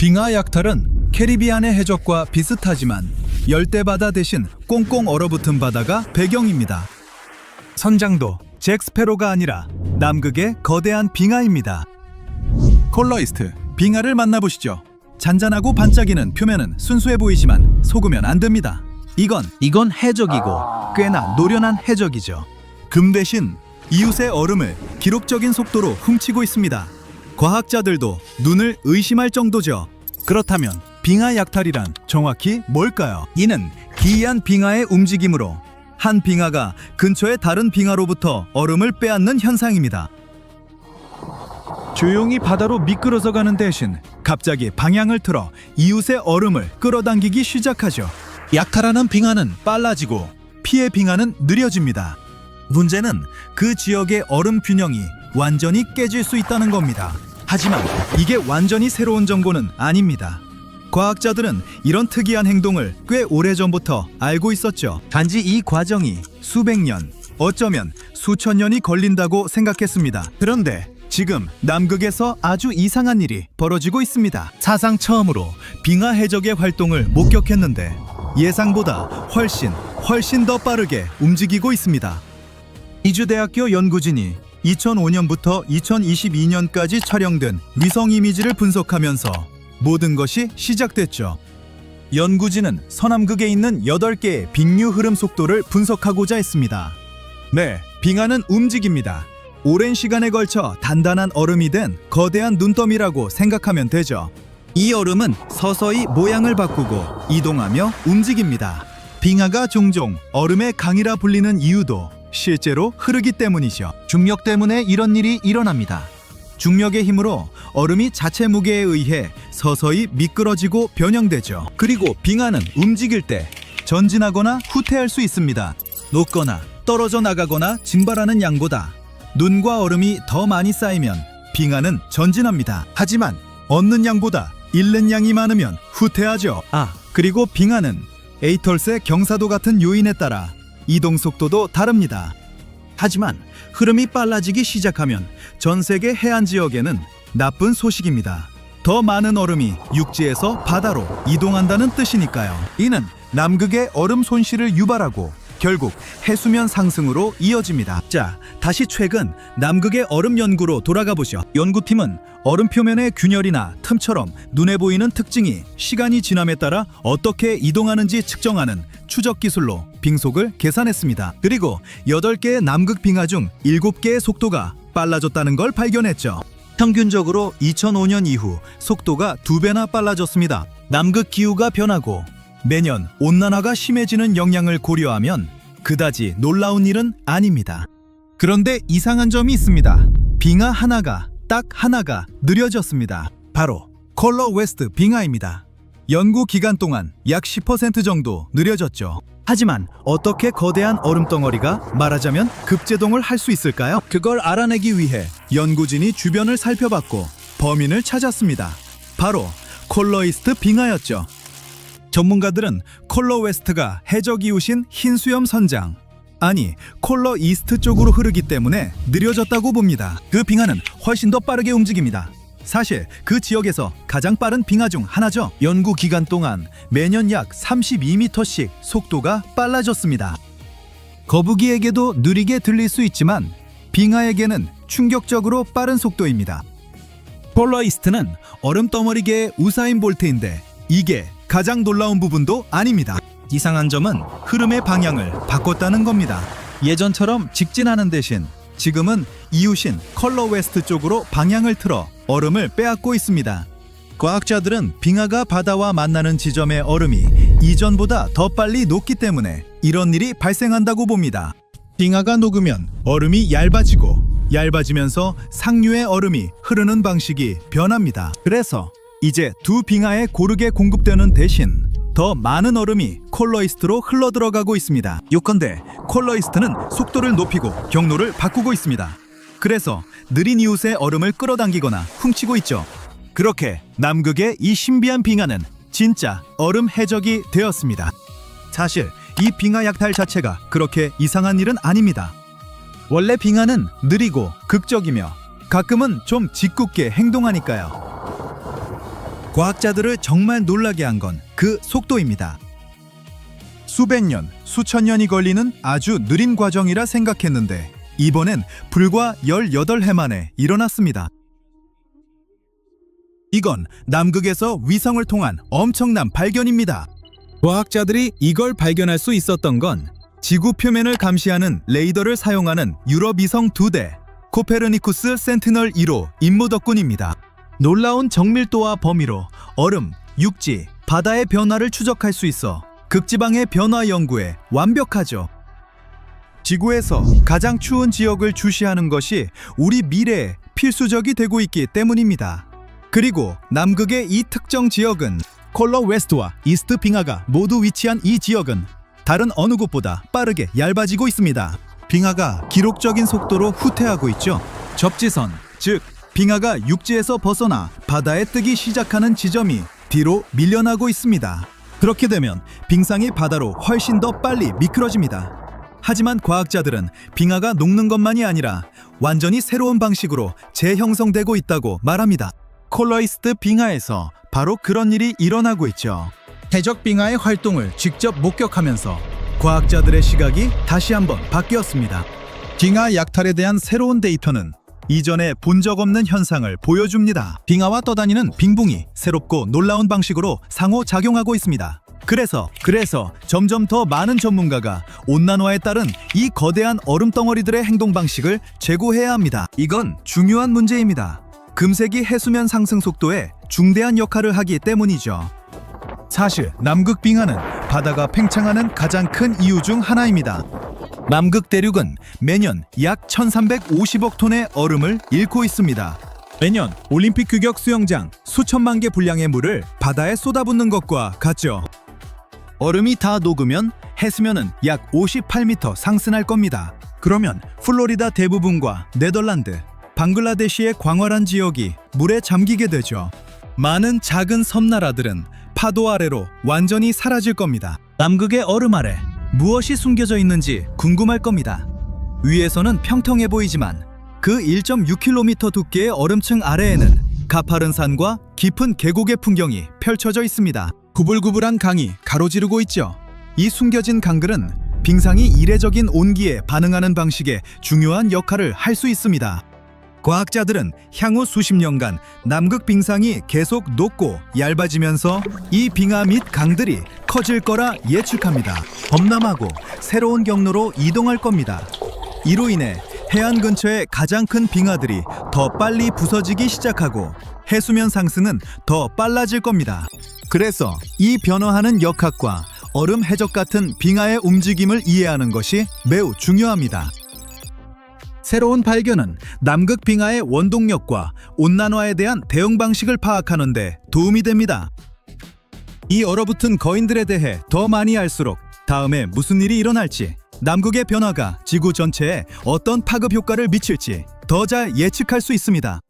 빙하 약탈은 캐리비안의 해적과 비슷하지만 열대바다 대신 꽁꽁 얼어붙은 바다가 배경입니다. 선장도 잭스페로가 아니라 남극의 거대한 빙하입니다. 콜러이스트, 빙하를 만나보시죠. 잔잔하고 반짝이는 표면은 순수해 보이지만 속으면 안 됩니다. 이건 해적이고 꽤나 노련한 해적이죠. 금 대신 이웃의 얼음을 기록적인 속도로 훔치고 있습니다. 과학자들도 눈을 의심할 정도죠. 그렇다면 빙하 약탈이란 정확히 뭘까요? 이는 기이한 빙하의 움직임으로 한 빙하가 근처의 다른 빙하로부터 얼음을 빼앗는 현상입니다. 조용히 바다로 미끄러져 가는 대신 갑자기 방향을 틀어 이웃의 얼음을 끌어당기기 시작하죠. 약탈하는 빙하는 빨라지고 피해 빙하는 느려집니다. 문제는 그 지역의 얼음 균형이 완전히 깨질 수 있다는 겁니다. 하지만 이게 완전히 새로운 정보는 아닙니다. 과학자들은 이런 특이한 행동을 꽤 오래전부터 알고 있었죠. 단지 이 과정이 수백 년, 어쩌면 수천 년이 걸린다고 생각했습니다. 그런데 지금 남극에서 아주 이상한 일이 벌어지고 있습니다. 사상 처음으로 빙하 해적의 활동을 목격했는데 예상보다 훨씬 더 빠르게 움직이고 있습니다. 이주대학교 연구진이 2005년부터 2022년까지 촬영된 위성 이미지를 분석하면서 모든 것이 시작됐죠. 연구진은 서남극에 있는 8개의 빙류 흐름 속도를 분석하고자 했습니다. 네, 빙하는 움직입니다. 오랜 시간에 걸쳐 단단한 얼음이 된 거대한 눈더미라고 생각하면 되죠. 이 얼음은 서서히 모양을 바꾸고 이동하며 움직입니다. 빙하가 종종 얼음의 강이라 불리는 이유도 실제로 흐르기 때문이죠. 중력 때문에 이런 일이 일어납니다. 중력의 힘으로 얼음이 자체 무게에 의해 서서히 미끄러지고 변형되죠. 그리고 빙하는 움직일 때 전진하거나 후퇴할 수 있습니다. 녹거나 떨어져 나가거나 증발하는 양보다 눈과 얼음이 더 많이 쌓이면 빙하는 전진합니다. 하지만 얻는 양보다 잃는 양이 많으면 후퇴하죠. 그리고 빙하는 에이털스의 경사도 같은 요인에 따라 이동 속도도 다릅니다. 하지만 흐름이 빨라지기 시작하면 전 세계 해안 지역에는 나쁜 소식입니다. 더 많은 얼음이 육지에서 바다로 이동한다는 뜻이니까요. 이는 남극의 얼음 손실을 유발하고 결국 해수면 상승으로 이어집니다. 자, 다시 최근 남극의 얼음 연구로 돌아가 보죠. 연구팀은 얼음 표면의 균열이나 틈처럼 눈에 보이는 특징이 시간이 지남에 따라 어떻게 이동하는지 측정하는 추적 기술로 빙속을 계산했습니다. 그리고 8개의 남극 빙하 중 7개의 속도가 빨라졌다는 걸 발견했죠. 평균적으로 2005년 이후 속도가 2배나 빨라졌습니다. 남극 기후가 변하고 매년 온난화가 심해지는 영향을 고려하면 그다지 놀라운 일은 아닙니다. 그런데 이상한 점이 있습니다. 빙하 딱 하나가 느려졌습니다. 바로 콜러 웨스트 빙하입니다. 연구 기간 동안 약 10% 정도 느려졌죠. 하지만 어떻게 거대한 얼음 덩어리가 말하자면 급제동을 할 수 있을까요? 그걸 알아내기 위해 연구진이 주변을 살펴봤고 범인을 찾았습니다. 바로 콜러이스트 빙하였죠. 전문가들은 콜러 웨스트가 해적 이웃인 흰수염 선장, 콜러 이스트 쪽으로 흐르기 때문에 느려졌다고 봅니다. 그 빙하는 훨씬 더 빠르게 움직입니다. 사실 그 지역에서 가장 빠른 빙하 중 하나죠. 연구 기간 동안 매년 약 32m씩 속도가 빨라졌습니다. 거북이에게도 느리게 들릴 수 있지만 빙하에게는 충격적으로 빠른 속도입니다. 콜러 이스트는 얼음 덩어리계의 우사인 볼트인데 이게 가장 놀라운 부분도 아닙니다. 이상한 점은 흐름의 방향을 바꿨다는 겁니다. 예전처럼 직진하는 대신 지금은 이웃인 컬러 웨스트 쪽으로 방향을 틀어 얼음을 빼앗고 있습니다. 과학자들은 빙하가 바다와 만나는 지점의 얼음이 이전보다 더 빨리 녹기 때문에 이런 일이 발생한다고 봅니다. 빙하가 녹으면 얼음이 얇아지면서 상류의 얼음이 흐르는 방식이 변합니다. 그래서 이제 두 빙하에 고르게 공급되는 대신 더 많은 얼음이 콜러이스트로 흘러들어가고 있습니다. 요컨대 콜러이스트는 속도를 높이고 경로를 바꾸고 있습니다. 그래서 느린 이웃의 얼음을 끌어당기거나 훔치고 있죠. 그렇게 남극의 이 신비한 빙하는 진짜 얼음 해적이 되었습니다. 사실 이 빙하 약탈 자체가 그렇게 이상한 일은 아닙니다. 원래 빙하는 느리고 극적이며 가끔은 좀 짓궂게 행동하니까요. 과학자들을 정말 놀라게 한 건 그 속도입니다. 수백 년, 수천 년이 걸리는 아주 느린 과정이라 생각했는데 이번엔 불과 18해 만에 일어났습니다. 이건 남극에서 위성을 통한 엄청난 발견입니다. 과학자들이 이걸 발견할 수 있었던 건 지구 표면을 감시하는 레이더를 사용하는 유럽 위성 2대 코페르니쿠스 센티널 1호 임무 덕분입니다. 놀라운 정밀도와 범위로 얼음, 육지, 바다의 변화를 추적할 수 있어 극지방의 변화 연구에 완벽하죠. 지구에서 가장 추운 지역을 주시하는 것이 우리 미래에 필수적이 되고 있기 때문입니다. 그리고 남극의 이 특정 지역은 콜러 웨스트와 이스트 빙하가 모두 위치한 이 지역은 다른 어느 곳보다 빠르게 얇아지고 있습니다. 빙하가 기록적인 속도로 후퇴하고 있죠. 접지선, 즉 빙하가 육지에서 벗어나 바다에 뜨기 시작하는 지점이 뒤로 밀려나고 있습니다. 그렇게 되면 빙상이 바다로 훨씬 더 빨리 미끄러집니다. 하지만 과학자들은 빙하가 녹는 것만이 아니라 완전히 새로운 방식으로 재형성되고 있다고 말합니다. 콜러이스트 빙하에서 바로 그런 일이 일어나고 있죠. 해적 빙하의 활동을 직접 목격하면서 과학자들의 시각이 다시 한번 바뀌었습니다. 빙하 약탈에 대한 새로운 데이터는 이전에 본 적 없는 현상을 보여줍니다. 빙하와 떠다니는 빙붕이 새롭고 놀라운 방식으로 상호작용하고 있습니다. 그래서 점점 더 많은 전문가가 온난화에 따른 이 거대한 얼음 덩어리들의 행동 방식을 재고해야 합니다. 이건 중요한 문제입니다. 금세기 해수면 상승 속도에 중대한 역할을 하기 때문이죠. 사실 남극 빙하는 바다가 팽창하는 가장 큰 이유 중 하나입니다. 남극 대륙은 매년 약 1350억 톤의 얼음을 잃고 있습니다. 매년 올림픽 규격 수영장 수천만 개 분량의 물을 바다에 쏟아붓는 것과 같죠. 얼음이 다 녹으면 해수면은 약 58m 상승할 겁니다. 그러면 플로리다 대부분과 네덜란드, 방글라데시의 광활한 지역이 물에 잠기게 되죠. 많은 작은 섬나라들은 파도 아래로 완전히 사라질 겁니다. 남극의 얼음 아래 무엇이 숨겨져 있는지 궁금할 겁니다. 위에서는 평평해 보이지만 그 1.6km 두께의 얼음층 아래에는 가파른 산과 깊은 계곡의 풍경이 펼쳐져 있습니다. 구불구불한 강이 가로지르고 있죠. 이 숨겨진 강들은 빙상이 이례적인 온기에 반응하는 방식에 중요한 역할을 할 수 있습니다. 과학자들은 향후 수십 년간 남극 빙상이 계속 녹고 얇아지면서 이 빙하 및 강들이 커질 거라 예측합니다. 범람하고 새로운 경로로 이동할 겁니다. 이로 인해 해안 근처의 가장 큰 빙하들이 더 빨리 부서지기 시작하고 해수면 상승은 더 빨라질 겁니다. 그래서 이 변화하는 역학과 얼음 해적 같은 빙하의 움직임을 이해하는 것이 매우 중요합니다. 새로운 발견은 남극 빙하의 원동력과 온난화에 대한 대응 방식을 파악하는 데 도움이 됩니다. 이 얼어붙은 거인들에 대해 더 많이 알수록 다음에 무슨 일이 일어날지, 남극의 변화가 지구 전체에 어떤 파급 효과를 미칠지 더 잘 예측할 수 있습니다.